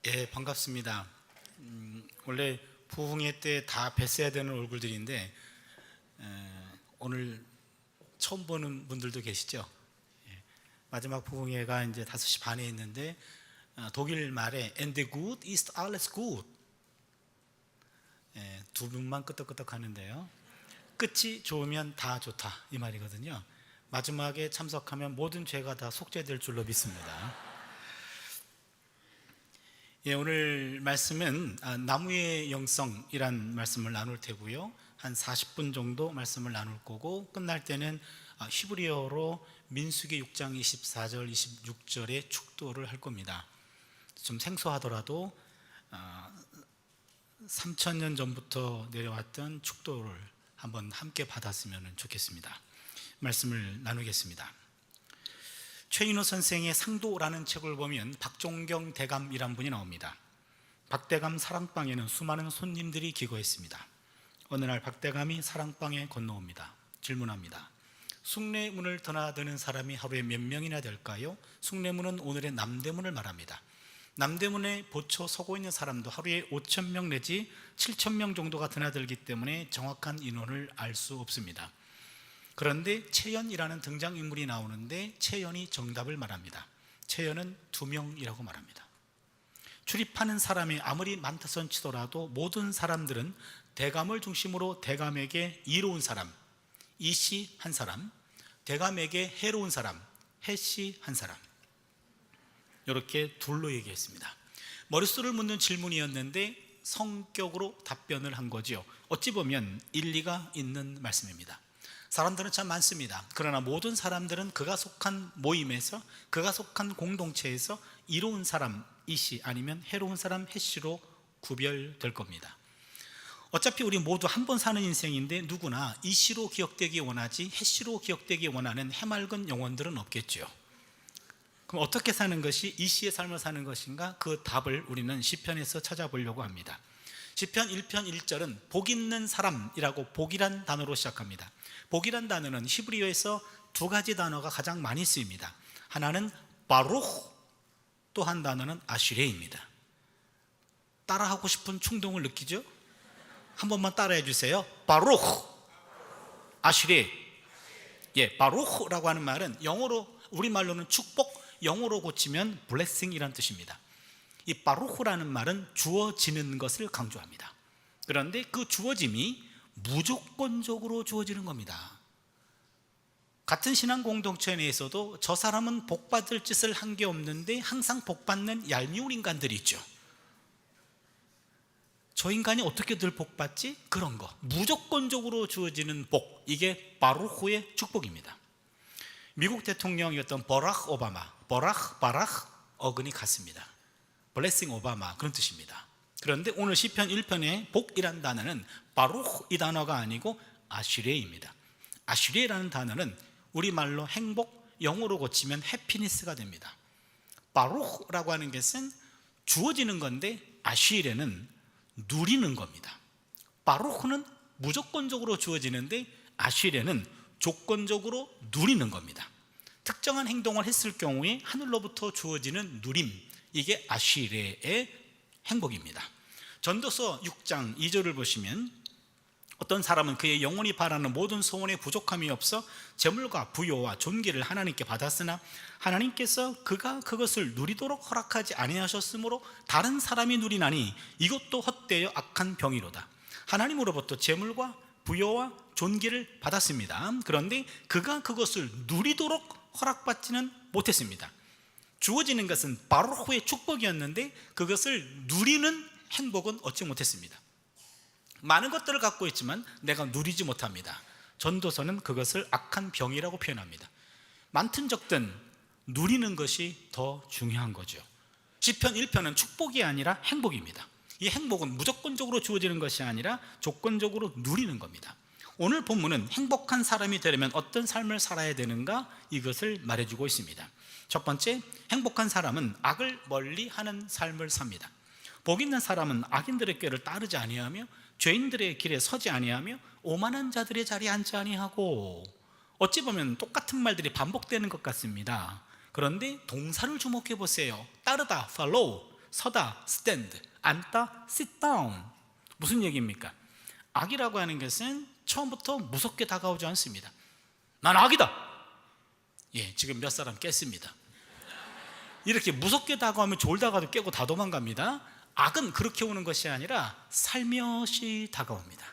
예, 반갑습니다. 원래 부흥회 때 다 뵀어야 되는 얼굴들인데 오늘 처음 보는 분들도 계시죠? 예, 마지막 부흥회가 이제 5시 반에 있는데 독일 말에 "And the good is alles gut", 두 분만 끄떡끄떡 하는데요, 끝이 좋으면 다 좋다 이 말이거든요. 마지막에 참석하면 모든 죄가 다 속죄될 줄로 믿습니다. 예, 오늘 말씀은 나무의 영성이란 말씀을 나눌 테고요, 한 40분 정도 말씀을 나눌 거고, 끝날 때는 히브리어로 민수기 6장 24절 26절의 축도를 할 겁니다. 좀 생소하더라도 3000년 전부터 내려왔던 축도를 한번 함께 받았으면 좋겠습니다. 말씀을 나누겠습니다. 최인호 선생의 상도라는 책을 보면 박종경 대감이란 분이 나옵니다. 박대감 사랑방에는 수많은 손님들이 기거했습니다. 어느 날 박대감이 사랑방에 건너옵니다. 질문합니다. 숭례문을 드나드는 사람이 하루에 몇 명이나 될까요? 숭례문은 오늘의 남대문을 말합니다. 남대문에 보초 서고 있는 사람도 하루에 5,000명 내지 7,000명 정도가 드나들기 때문에 정확한 인원을 알 수 없습니다. 그런데 채연이라는 등장인물이 나오는데 채연이 정답을 말합니다. 채연은 2명이라고 말합니다. 출입하는 사람이 아무리 많다선 치더라도 모든 사람들은 대감을 중심으로 대감에게 이로운 사람, 이씨 한 사람, 대감에게 해로운 사람, 해씨 한 사람, 이렇게 둘로 얘기했습니다. 머릿수를 묻는 질문이었는데 성격으로 답변을 한 거지요. 어찌 보면 일리가 있는 말씀입니다. 사람들은 참 많습니다. 그러나 모든 사람들은 그가 속한 모임에서, 그가 속한 공동체에서 이로운 사람 이씨 아니면 해로운 사람 해씨로 구별될 겁니다. 어차피 우리 모두 한 번 사는 인생인데 누구나 이씨로 기억되기 원하지 해씨로 기억되기 원하는 해맑은 영혼들은 없겠죠. 그럼 어떻게 사는 것이 이씨의 삶을 사는 것인가? 그 답을 우리는 시편에서 찾아보려고 합니다. 시편 1편 1절은 복 있는 사람이라고 복이란 단어로 시작합니다. 복이란 단어는 히브리어에서 2가지 단어가 가장 많이 쓰입니다. 하나는 바루흐, 또 한 단어는 아슈레입니다. 따라하고 싶은 충동을 느끼죠? 한 번만 따라해 주세요. 바루흐, 아슈레. 예, 바루흐라고 하는 말은 영어로, 우리말로는 축복, 영어로 고치면 blessing이란 뜻입니다. 이 바루흐라는 말은 주어지는 것을 강조합니다. 그런데 그 주어짐이 무조건적으로 주어지는 겁니다. 같은 신앙 공동체 내에서도 저 사람은 복받을 짓을 한 게 없는데 항상 복받는 얄미운 인간들이 있죠. 저 인간이 어떻게 늘 복받지? 그런 거, 무조건적으로 주어지는 복, 이게 바루흐의 축복입니다. 미국 대통령이었던 버락 오바마, 바락 어근이 같습니다. 블레싱 오바마, 그런 뜻입니다. 그런데 오늘 시편 1편의 복이란 단어는 바루흐 이 단어가 아니고 아슈레입니다. 아슈레라는 단어는 우리말로 행복, 영어로 고치면 해피니스가 됩니다. 바루흐라고 하는 것은 주어지는 건데 아슈레는 누리는 겁니다. 바루흐는 무조건적으로 주어지는데 아슈레는 조건적으로 누리는 겁니다. 특정한 행동을 했을 경우에 하늘로부터 주어지는 누림, 이게 아슈레의 행복입니다. 전도서 6장 2절을 보시면 어떤 사람은 그의 영혼이 바라는 모든 소원에 부족함이 없어 재물과 부요와 존귀를 하나님께 받았으나 하나님께서 그가 그것을 누리도록 허락하지 아니하셨으므로 다른 사람이 누리나니 이것도 헛되어 악한 병이로다. 하나님으로부터 재물과 부요와 존귀를 받았습니다. 그런데 그가 그것을 누리도록 허락받지는 못했습니다. 주어지는 것은 바루흐의 축복이었는데 그것을 누리는 행복은 얻지 못했습니다. 많은 것들을 갖고 있지만 내가 누리지 못합니다. 전도서는 그것을 악한 병이라고 표현합니다. 많든 적든 누리는 것이 더 중요한 거죠. 시편 1편은 축복이 아니라 행복입니다. 이 행복은 무조건적으로 주어지는 것이 아니라 조건적으로 누리는 겁니다. 오늘 본문은 행복한 사람이 되려면 어떤 삶을 살아야 되는가, 이것을 말해주고 있습니다. 첫 번째, 행복한 사람은 악을 멀리하는 삶을 삽니다. 복 있는 사람은 악인들의 꾀를 따르지 아니하며 죄인들의 길에 서지 아니하며 오만한 자들의 자리에 앉지 아니하고. 어찌 보면 똑같은 말들이 반복되는 것 같습니다. 그런데 동사를 주목해 보세요. 따르다, follow. 서다, stand, 앉다, sit down. 무슨 얘기입니까? 악이라고 하는 것은 처음부터 무섭게 다가오지 않습니다. 난 악이다. 예, 지금 몇 사람 깼습니다. 이렇게 무섭게 다가오면 졸다가도 깨고 다 도망갑니다. 악은 그렇게 오는 것이 아니라 살며시 다가옵니다.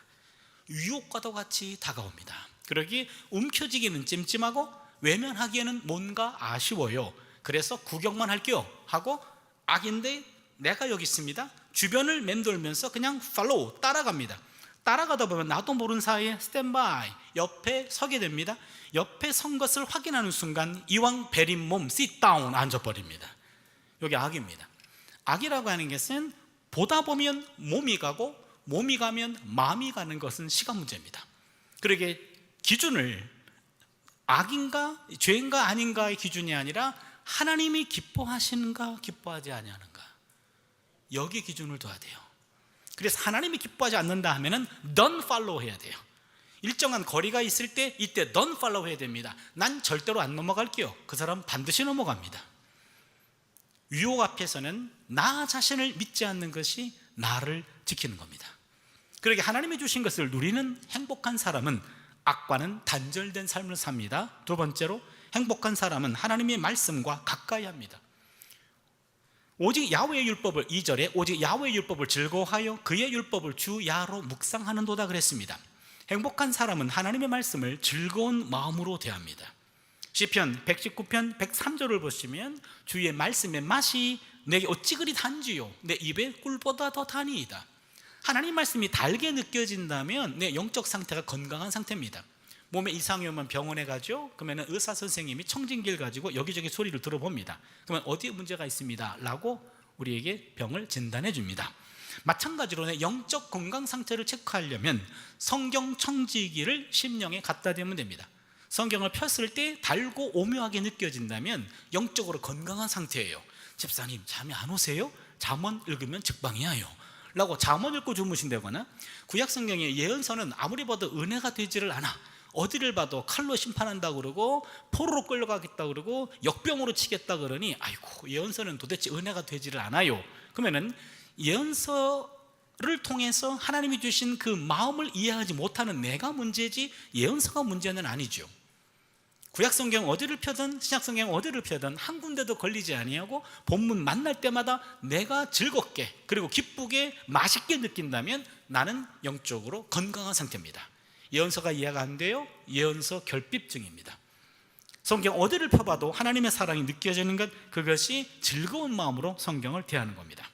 유혹과도 같이 다가옵니다. 그러기 움켜쥐기는 찜찜하고 외면하기에는 뭔가 아쉬워요. 그래서 구경만 할게요 하고 악인데 내가 여기 있습니다. 주변을 맴돌면서 그냥 팔로우, 따라갑니다. 따라가다 보면 나도 모르는 사이에 스탠바이, 옆에 서게 됩니다. 옆에 선 것을 확인하는 순간 이왕 베린 몸 sit down, 앉아버립니다. 여기 악입니다. 악이라고 하는 것은 보다 보면 몸이 가고 몸이 가면 마음이 가는 것은 시간 문제입니다. 그러게 기준을 악인가 죄인가 아닌가의 기준이 아니라 하나님이 기뻐하시는가 기뻐하지 아니하는가, 여기 기준을 둬야 돼요. 그래서 하나님이 기뻐하지 않는다 하면은 don't follow 해야 돼요. 일정한 거리가 있을 때 이때 don't follow 해야 됩니다. 난 절대로 안 넘어갈게요. 그 사람 반드시 넘어갑니다. 유혹 앞에서는 나 자신을 믿지 않는 것이 나를 지키는 겁니다. 그러게 하나님이 주신 것을 누리는 행복한 사람은 악과는 단절된 삶을 삽니다. 두 번째로, 행복한 사람은 하나님의 말씀과 가까이 합니다. 오직 야훼의 율법을, 2절에 오직 야훼의 율법을 즐거워하여 그의 율법을 주 야로 묵상하는도다 그랬습니다. 행복한 사람은 하나님의 말씀을 즐거운 마음으로 대합니다. 시편 119편 103절을 보시면 주의 말씀의 맛이 내게 어찌 그리 단지요 내 입에 꿀보다 더 다니이다. 하나님 말씀이 달게 느껴진다면 내 영적 상태가 건강한 상태입니다. 몸에 이상이 오면 병원에 가죠. 그러면 의사 선생님이 청진기를 가지고 여기저기 소리를 들어봅니다. 그러면 어디에 문제가 있습니다 라고 우리에게 병을 진단해 줍니다. 마찬가지로 내 영적 건강 상태를 체크하려면 성경 청지기를 심령에 갖다 대면 됩니다. 성경을 폈을 때 달고 오묘하게 느껴진다면 영적으로 건강한 상태예요. 집사님 잠이 안 오세요? 잠언 읽으면 직방이야요 라고 잠언 읽고 주무신다거나, 구약성경의 예언서는 아무리 봐도 은혜가 되지를 않아. 어디를 봐도 칼로 심판한다 그러고 포로로 끌려가겠다 그러고 역병으로 치겠다 그러니 아이고 예언서는 도대체 은혜가 되지를 않아요. 그러면은 예언서를 통해서 하나님이 주신 그 마음을 이해하지 못하는 내가 문제지 예언서가 문제는 아니죠. 구약성경 어디를 펴든 신약성경 어디를 펴든 한 군데도 걸리지 아니하고 본문 만날 때마다 내가 즐겁게 그리고 기쁘게 맛있게 느낀다면 나는 영적으로 건강한 상태입니다. 예언서가 이해가 안 돼요? 예언서 결핍증입니다. 성경 어디를 펴봐도 하나님의 사랑이 느껴지는 것, 그것이 즐거운 마음으로 성경을 대하는 겁니다.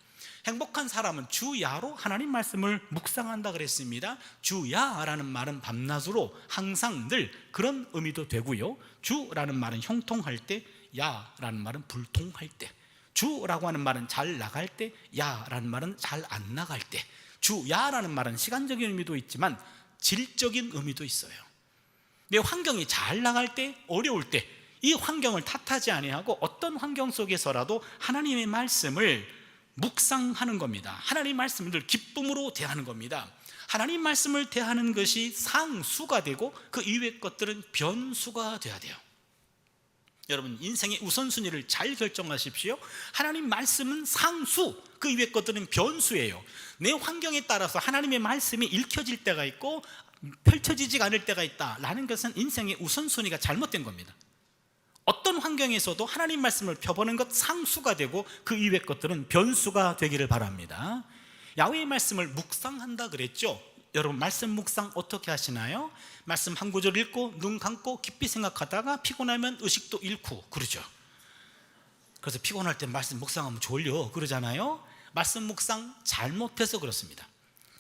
행복한 사람은 주야로 하나님 말씀을 묵상한다 그랬습니다. 주야라는 말은 밤낮으로 항상 늘 그런 의미도 되고요. 주라는 말은 형통할 때, 야라는 말은 불통할 때, 주라고 하는 말은 잘 나갈 때, 야라는 말은 잘 안 나갈 때, 주야라는 말은 시간적인 의미도 있지만 질적인 의미도 있어요. 내 환경이 잘 나갈 때, 어려울 때 이 환경을 탓하지 아니하고 어떤 환경 속에서라도 하나님의 말씀을 묵상하는 겁니다. 하나님 말씀을 늘 기쁨으로 대하는 겁니다. 하나님 말씀을 대하는 것이 상수가 되고 그 이외의 것들은 변수가 돼야 돼요. 여러분 인생의 우선순위를 잘 결정하십시오. 하나님 말씀은 상수, 그 이외의 것들은 변수예요. 내 환경에 따라서 하나님의 말씀이 읽혀질 때가 있고 펼쳐지지 않을 때가 있다라는 것은 인생의 우선순위가 잘못된 겁니다. 어떤 환경에서도 하나님 말씀을 펴보는 것 상수가 되고 그 이외의 것들은 변수가 되기를 바랍니다. 야훼의 말씀을 묵상한다 그랬죠. 여러분 말씀 묵상 어떻게 하시나요? 말씀 한 구절 읽고 눈 감고 깊이 생각하다가 피곤하면 의식도 잃고 그러죠. 그래서 피곤할 때 말씀 묵상하면 졸려 그러잖아요. 말씀 묵상 잘못해서 그렇습니다.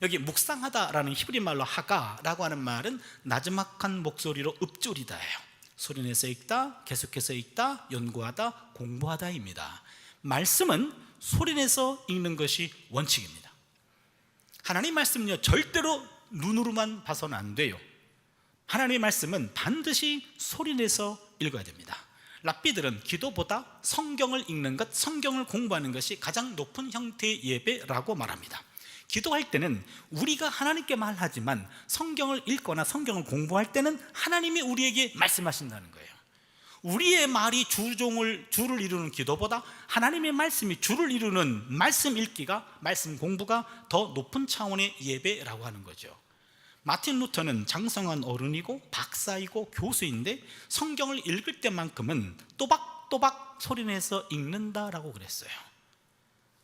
여기 묵상하다라는 히브리 말로 하가라고 하는 말은 나지막한 목소리로 읊조리다예요. 소리내서 읽다, 계속해서 읽다, 연구하다, 공부하다입니다. 말씀은 소리내서 읽는 것이 원칙입니다. 하나님 말씀은요 절대로 눈으로만 봐서는 안 돼요. 하나님의 말씀은 반드시 소리내서 읽어야 됩니다. 랍비들은 기도보다 성경을 읽는 것, 성경을 공부하는 것이 가장 높은 형태의 예배라고 말합니다. 기도할 때는 우리가 하나님께 말하지만 성경을 읽거나 성경을 공부할 때는 하나님이 우리에게 말씀하신다는 거예요. 우리의 말이 주를 이루는 기도보다 하나님의 말씀이 주를 이루는 말씀 읽기가, 말씀 공부가 더 높은 차원의 예배라고 하는 거죠. 마틴 루터는 장성한 어른이고 박사이고 교수인데 성경을 읽을 때만큼은 또박또박 소리내서 읽는다라고 그랬어요.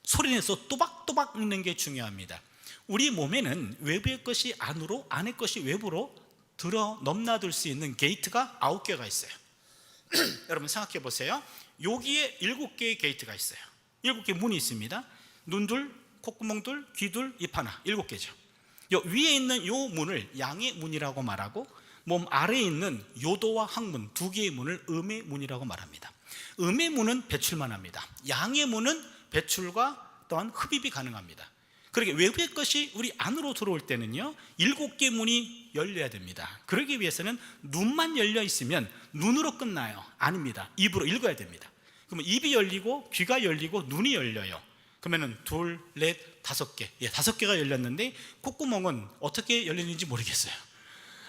소리내서 또박또박 읽는 게 중요합니다. 우리 몸에는 외부의 것이 안으로, 안의 것이 외부로 넘나들 수 있는 게이트가 9개가 있어요. 여러분 생각해 보세요. 여기에 7개의 게이트가 있어요. 7개 문이 있습니다. 눈둘, 콧구멍둘, 귀둘, 입 하나, 7개죠. 요 위에 있는 요 문을 양의 문이라고 말하고, 몸 아래에 있는 요도와 항문 2개의 문을 음의 문이라고 말합니다. 음의 문은 배출만 합니다. 양의 문은 배출과 또한 흡입이 가능합니다. 그러게 외부의 것이 우리 안으로 들어올 때는요 7개 문이 열려야 됩니다. 그러기 위해서는 눈만 열려 있으면 눈으로 끝나요? 아닙니다. 입으로 읽어야 됩니다. 그러면 입이 열리고 귀가 열리고 눈이 열려요. 그러면은 2, 4, 5개, 5개가 열렸는데 콧구멍은 어떻게 열리는지 모르겠어요.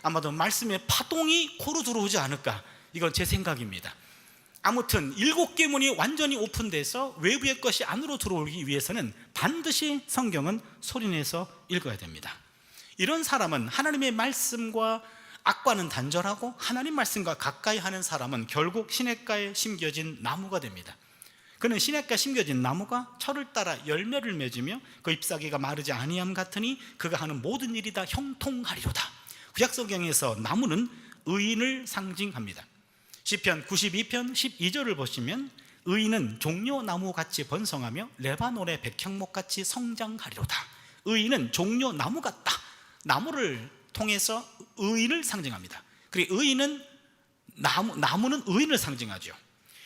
아마도 말씀의 파동이 코로 들어오지 않을까, 이건 제 생각입니다. 아무튼 7개 문이 완전히 오픈돼서 외부의 것이 안으로 들어오기 위해서는 반드시 성경은 소리내서 읽어야 됩니다. 이런 사람은 하나님의 말씀과 악과는 단절하고 하나님 말씀과 가까이 하는 사람은 결국 시냇가에 심겨진 나무가 됩니다. 그는 시냇가에 심겨진 나무가 철을 따라 열매를 맺으며 그 잎사귀가 마르지 아니함 같으니 그가 하는 모든 일이 다 형통하리로다. 구약성경에서 나무는 의인을 상징합니다. 시편 92편 12절을 보시면 의인은 종려나무같이 번성하며 레바논의 백향목같이 성장하리로다. 의인은 종려나무 같다. 나무를 통해서 의인을 상징합니다. 그리고 의인은 나무는 의인을 상징하죠.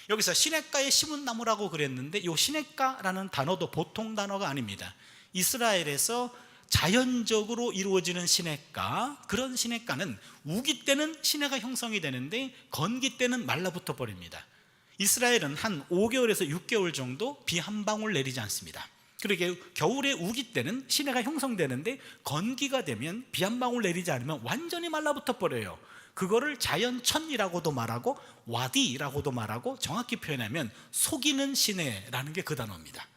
여기서 시냇가에 심은 나무라고 그랬는데 이 시냇가라는 단어도 보통 단어가 아닙니다. 이스라엘에서 자연적으로 이루어지는 시냇가, 그런 시냇가는 우기 때는 시내가 형성이 되는데 건기 때는 말라붙어 버립니다. 이스라엘은 한 5개월에서 6개월 정도 비 한 방울 내리지 않습니다. 그러게 겨울에 우기 때는 시내가 형성되는데 건기가 되면 비 한 방울 내리지 않으면 완전히 말라붙어 버려요. 그거를 자연천이라고도 말하고 와디라고도 말하고, 정확히 표현하면 속이는 시내라는 게 그 단어입니다.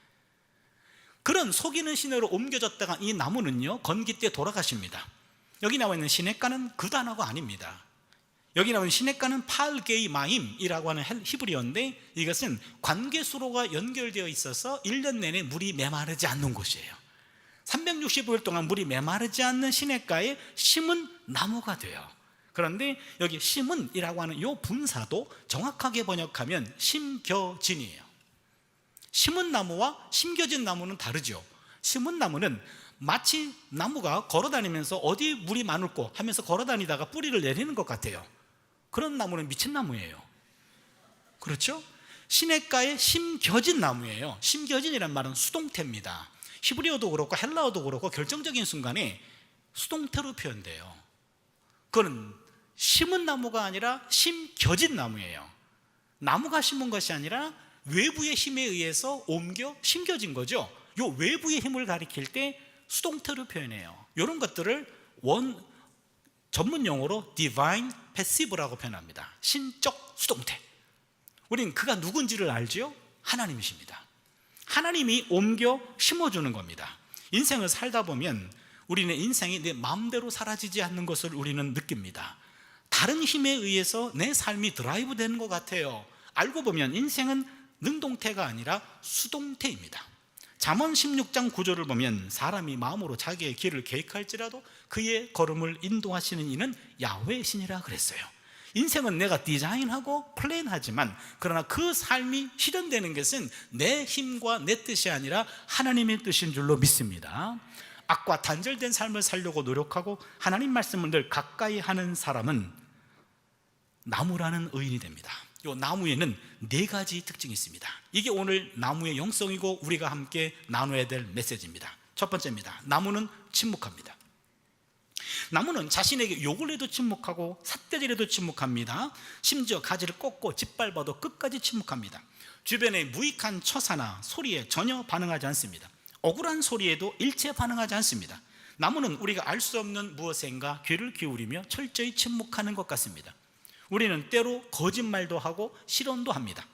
그런 속이는 시내로 옮겨졌다가 이 나무는요 건기 때 돌아가십니다. 여기 나와 있는 시냇가는 그 단어가 아닙니다. 여기 나오는 시냇가는 팔게이 마임이라고 하는 히브리어인데, 이것은 관계수로가 연결되어 있어서 1년 내내 물이 메마르지 않는 곳이에요. 365일 동안 물이 메마르지 않는 시냇가에 심은 나무가 돼요. 그런데 여기 심은이라고 하는 이 분사도 정확하게 번역하면 심겨진이에요. 심은 나무와 심겨진 나무는 다르죠. 심은 나무는 마치 나무가 걸어다니면서 어디 물이 많을꼬 하면서 걸어다니다가 뿌리를 내리는 것 같아요. 그런 나무는 미친 나무예요. 그렇죠? 시냇가에 심겨진 나무예요. 심겨진이란 말은 수동태입니다. 히브리어도 그렇고 헬라어도 그렇고 결정적인 순간에 수동태로 표현돼요. 그건 심은 나무가 아니라 심겨진 나무예요. 나무가 심은 것이 아니라 외부의 힘에 의해서 옮겨 심겨진 거죠. 이 외부의 힘을 가리킬 때 수동태로 표현해요. 이런 것들을 전문 용어로 divine passive라고 표현합니다. 신적 수동태. 우리는 그가 누군지를 알죠? 하나님이십니다. 하나님이 옮겨 심어주는 겁니다. 인생을 살다 보면 우리는 인생이 내 마음대로 사라지지 않는 것을 우리는 느낍니다. 다른 힘에 의해서 내 삶이 드라이브 되는 것 같아요. 알고 보면 인생은 능동태가 아니라 수동태입니다. 잠언 16장 9절을 보면 사람이 마음으로 자기의 길을 계획할지라도 그의 걸음을 인도하시는 이는 야훼의 신이라 그랬어요. 인생은 내가 디자인하고 플랜하지만, 그러나 그 삶이 실현되는 것은 내 힘과 내 뜻이 아니라 하나님의 뜻인 줄로 믿습니다. 악과 단절된 삶을 살려고 노력하고 하나님 말씀을 늘 가까이 하는 사람은 나무라는 의인이 됩니다. 이 나무에는 4가지 특징이 있습니다. 이게 오늘 나무의 영성이고 우리가 함께 나눠야 될 메시지입니다. 첫 번째입니다. 나무는 침묵합니다. 나무는 자신에게 욕을 해도 침묵하고 삿대질해도 침묵합니다. 심지어 가지를 꺾고 짓밟아도 끝까지 침묵합니다. 주변의 무익한 처사나 소리에 전혀 반응하지 않습니다. 억울한 소리에도 일체 반응하지 않습니다. 나무는 우리가 알 수 없는 무엇인가 귀를 기울이며 철저히 침묵하는 것 같습니다. 우리는 때로 거짓말도 하고 실언도 합니다.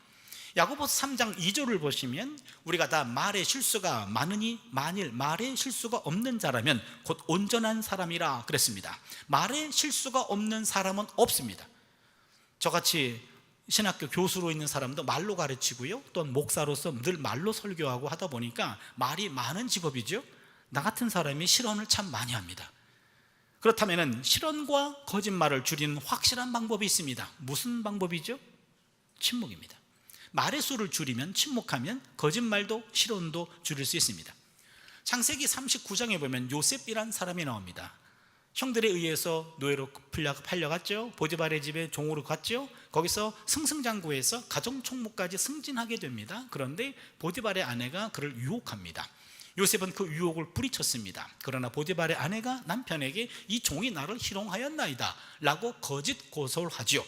야고보서 3장 2절을 보시면 우리가 다 말에 실수가 많으니 만일 말에 실수가 없는 자라면 곧 온전한 사람이라 그랬습니다. 말에 실수가 없는 사람은 없습니다. 저같이 신학교 교수로 있는 사람도 말로 가르치고요, 또 목사로서 늘 말로 설교하고 하다 보니까 말이 많은 직업이죠. 나 같은 사람이 실언을 참 많이 합니다. 그렇다면 실언과 거짓말을 줄이는 확실한 방법이 있습니다. 무슨 방법이죠? 침묵입니다. 말의 수를 줄이면, 침묵하면 거짓말도 실언도 줄일 수 있습니다. 창세기 39장에 보면 요셉이란 사람이 나옵니다. 형들에 의해서 노예로 팔려갔죠. 보디발의 집에 종으로 갔죠. 거기서 승승장구해서 가정총무까지 승진하게 됩니다. 그런데 보디발의 아내가 그를 유혹합니다. 요셉은 그 유혹을 뿌리쳤습니다. 그러나 보디발의 아내가 남편에게 이 종이 나를 희롱하였나이다 라고 거짓 고소를 하죠.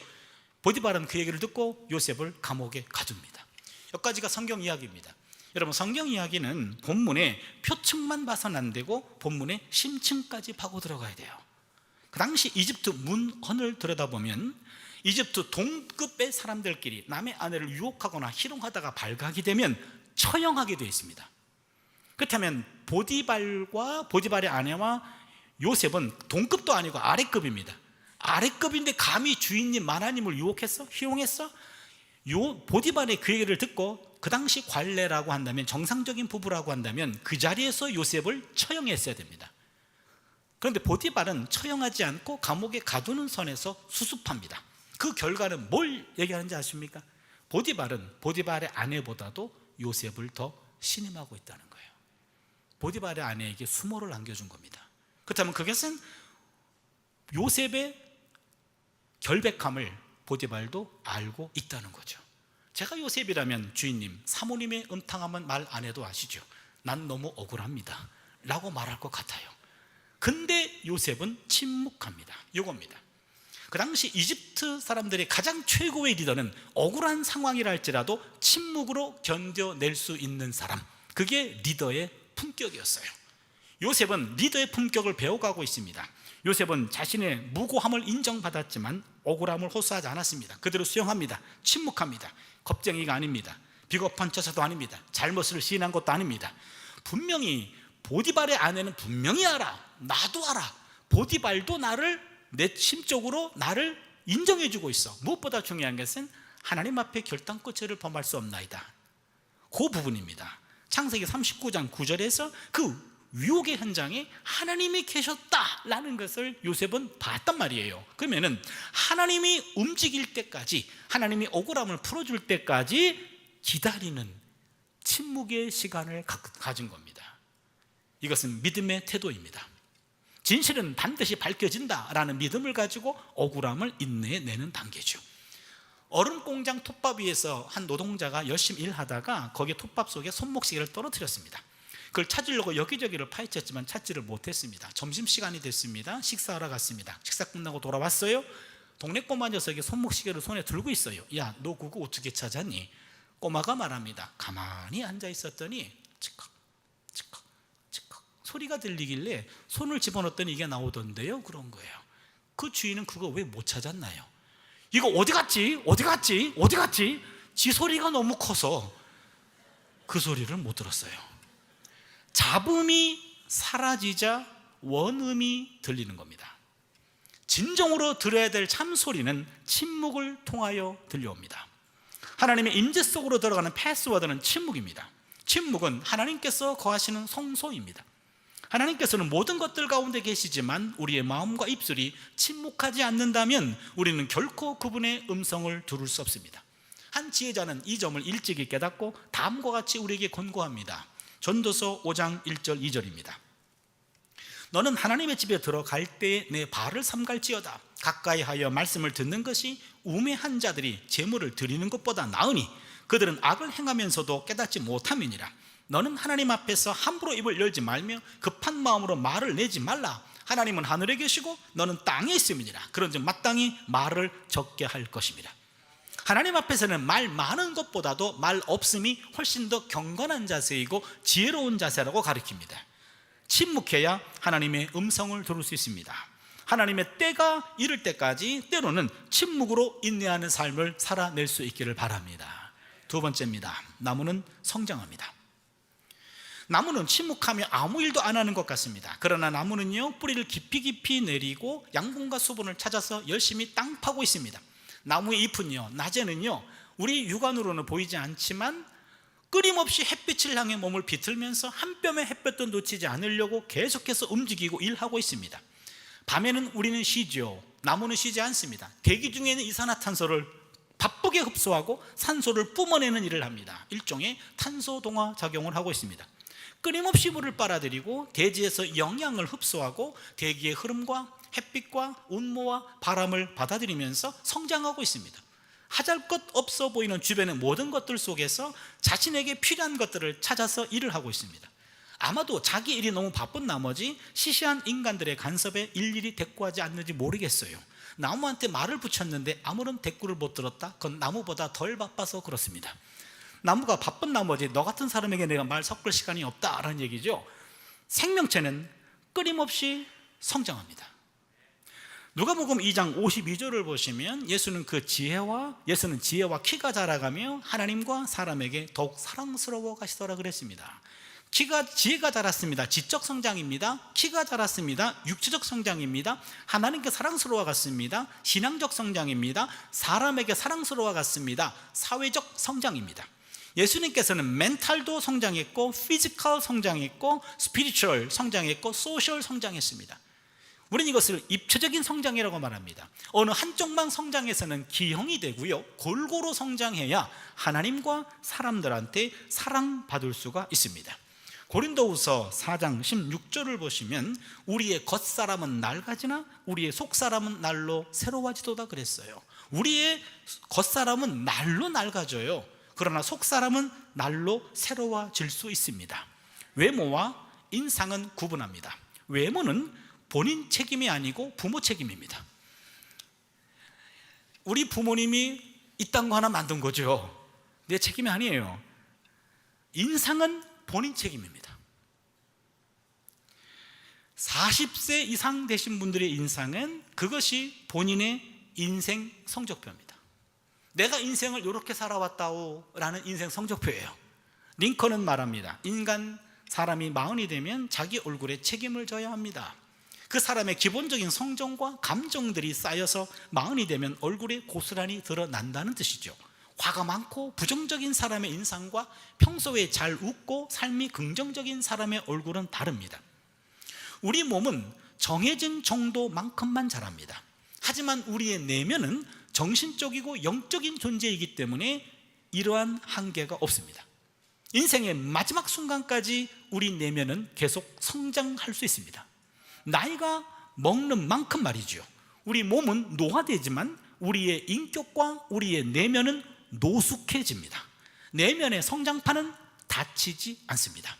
보디발은 그 얘기를 듣고 요셉을 감옥에 가둡니다. 여기까지가 성경 이야기입니다. 여러분, 성경 이야기는 본문의 표층만 봐서는 안 되고 본문의 심층까지 파고 들어가야 돼요. 그 당시 이집트 문헌을 들여다보면 이집트 동급의 사람들끼리 남의 아내를 유혹하거나 희롱하다가 발각이 되면 처형하게 되어 있습니다. 그렇다면 보디발과 보디발의 아내와 요셉은 동급도 아니고 아래급입니다. 아래급인데 감히 주인님 마나님을 유혹했어? 희롱했어? 보디발의 그 얘기를 듣고 그 당시 관례라고 한다면, 정상적인 부부라고 한다면 그 자리에서 요셉을 처형했어야 됩니다. 그런데 보디발은 처형하지 않고 감옥에 가두는 선에서 수습합니다. 그 결과는 뭘 얘기하는지 아십니까? 보디발은 보디발의 아내보다도 요셉을 더 신임하고 있다는 거예요. 보디발의 아내에게 수모를 안겨준 겁니다. 그렇다면 그것은 요셉의 결백함을 보디발도 알고 있다는 거죠. 제가 요셉이라면 주인님, 사모님의 음탕함은 말 안 해도 아시죠? 난 너무 억울합니다 라고 말할 것 같아요. 근데 요셉은 침묵합니다. 이겁니다. 그 당시 이집트 사람들의 가장 최고의 리더는 억울한 상황이라 할지라도 침묵으로 견뎌낼 수 있는 사람, 그게 리더의 품격이었어요. 요셉은 리더의 품격을 배워가고 있습니다. 요셉은 자신의 무고함을 인정받았지만 억울함을 호소하지 않았습니다. 그대로 수용합니다. 침묵합니다. 겁쟁이가 아닙니다. 비겁한 처사도 아닙니다. 잘못을 시인한 것도 아닙니다. 분명히 보디발의 아내는 분명히 알아, 나도 알아, 보디발도 나를, 내 심적으로 나를 인정해주고 있어. 무엇보다 중요한 것은 하나님 앞에 결단코체를 범할 수 없나이다, 그 부분입니다. 창세기 39장 9절에서 그 유혹의 현장에 하나님이 계셨다라는 것을 요셉은 봤단 말이에요. 그러면은 하나님이 움직일 때까지, 하나님이 억울함을 풀어줄 때까지 기다리는 침묵의 시간을 가진 겁니다. 이것은 믿음의 태도입니다. 진실은 반드시 밝혀진다라는 믿음을 가지고 억울함을 인내해내는 단계죠. 얼음 공장 톱밥 위에서 한 노동자가 열심히 일하다가 거기에 톱밥 속에 손목시계를 떨어뜨렸습니다. 그걸 찾으려고 여기저기를 파헤쳤지만 찾지를 못했습니다. 점심시간이 됐습니다. 식사하러 갔습니다. 식사 끝나고 돌아왔어요. 동네 꼬마 녀석이 손목시계를 손에 들고 있어요. 야, 너 그거 어떻게 찾았니? 꼬마가 말합니다. 가만히 앉아 있었더니 치컥 치컥 치컥 소리가 들리길래 손을 집어넣었더니 이게 나오던데요, 그런 거예요. 그 주인은 그거 왜 못 찾았나요? 이거 어디 갔지? 어디 갔지? 어디 갔지? 지 소리가 너무 커서 그 소리를 못 들었어요. 잡음이 사라지자 원음이 들리는 겁니다. 진정으로 들어야 될 참소리는 침묵을 통하여 들려옵니다. 하나님의 임재 속으로 들어가는 패스워드는 침묵입니다. 침묵은 하나님께서 거하시는 성소입니다. 하나님께서는 모든 것들 가운데 계시지만 우리의 마음과 입술이 침묵하지 않는다면 우리는 결코 그분의 음성을 들을 수 없습니다. 한 지혜자는 이 점을 일찍이 깨닫고 다음과 같이 우리에게 권고합니다. 전도서 5장 1절 2절입니다. 너는 하나님의 집에 들어갈 때에 내 발을 삼갈지어다. 가까이 하여 말씀을 듣는 것이 우매한 자들이 제물을 드리는 것보다 나으니 그들은 악을 행하면서도 깨닫지 못함이니라. 너는 하나님 앞에서 함부로 입을 열지 말며 급한 마음으로 말을 내지 말라. 하나님은 하늘에 계시고 너는 땅에 있음이니라. 그런즉 마땅히 말을 적게 할 것입니다. 하나님 앞에서는 말 많은 것보다도 말 없음이 훨씬 더 경건한 자세이고 지혜로운 자세라고 가르칩니다. 침묵해야 하나님의 음성을 들을 수 있습니다. 하나님의 때가 이를 때까지 때로는 침묵으로 인내하는 삶을 살아낼 수 있기를 바랍니다. 두 번째입니다. 나무는 성장합니다. 나무는 침묵하며 아무 일도 안 하는 것 같습니다. 그러나 나무는요, 뿌리를 깊이 내리고 양분과 수분을 찾아서 열심히 땅 파고 있습니다. 나무의 잎은요, 낮에는요, 우리 육안으로는 보이지 않지만 끊임없이 햇빛을 향해 몸을 비틀면서 한 뼘의 햇볕도 놓치지 않으려고 계속해서 움직이고 일하고 있습니다. 밤에는 우리는 쉬죠. 나무는 쉬지 않습니다. 대기 중에 있는 이산화탄소를 바쁘게 흡수하고 산소를 뿜어내는 일을 합니다. 일종의 탄소 동화 작용을 하고 있습니다. 끊임없이 물을 빨아들이고 대지에서 영양을 흡수하고 대기의 흐름과 햇빛과 운모와 바람을 받아들이면서 성장하고 있습니다. 하잘것없어 보이는 주변의 모든 것들 속에서 자신에게 필요한 것들을 찾아서 일을 하고 있습니다. 아마도 자기 일이 너무 바쁜 나머지 시시한 인간들의 간섭에 일일이 대꾸하지 않는지 모르겠어요. 나무한테 말을 붙였는데 아무런 대꾸를 못 들었다? 그건 나무보다 덜 바빠서 그렇습니다. 나무가 바쁜 나머지 너 같은 사람에게 내가 말 섞을 시간이 없다라는 얘기죠. 생명체는 끊임없이 성장합니다. 누가복음 2장 52절을 보시면 예수는 지혜와 키가 자라가며 하나님과 사람에게 더욱 사랑스러워 가시더라 그랬습니다. 지혜가 자랐습니다. 지적 성장입니다. 키가 자랐습니다. 육체적 성장입니다. 하나님께 사랑스러워 갔습니다. 신앙적 성장입니다. 사람에게 사랑스러워 갔습니다. 사회적 성장입니다. 예수님께서는 멘탈도 성장했고, 피지컬 성장했고, 스피리추얼 성장했고, 소셜 성장했습니다. 우리는 이것을 입체적인 성장이라고 말합니다. 어느 한쪽만 성장해서는 기형이 되고요, 골고루 성장해야 하나님과 사람들한테 사랑받을 수가 있습니다. 고린도후서 4장 16절을 보시면 우리의 겉사람은 낡아지나 우리의 속사람은 날로 새로워지도다 그랬어요. 우리의 겉사람은 날로 낡아져요. 그러나 속사람은 날로 새로워질 수 있습니다. 외모와 인상은 구분합니다. 외모는 본인 책임이 아니고 부모 책임입니다. 우리 부모님이 이딴 거 하나 만든 거죠. 내 책임이 아니에요. 인상은 본인 책임입니다. 40세 이상 되신 분들의 인상은 그것이 본인의 인생 성적표입니다. 내가 인생을 이렇게 살아왔다오 라는 인생 성적표예요. 링컨은 말합니다. 사람이 40이 되면 자기 얼굴에 책임을 져야 합니다. 그 사람의 기본적인 성정과 감정들이 쌓여서 40이 되면 얼굴에 고스란히 드러난다는 뜻이죠. 화가 많고 부정적인 사람의 인상과 평소에 잘 웃고 삶이 긍정적인 사람의 얼굴은 다릅니다. 우리 몸은 정해진 정도만큼만 자랍니다. 하지만 우리의 내면은 정신적이고 영적인 존재이기 때문에 이러한 한계가 없습니다. 인생의 마지막 순간까지 우리 내면은 계속 성장할 수 있습니다. 나이가 먹는 만큼 말이죠. 우리 몸은 노화되지만 우리의 인격과 우리의 내면은 노숙해집니다. 내면의 성장판은 닫히지 않습니다.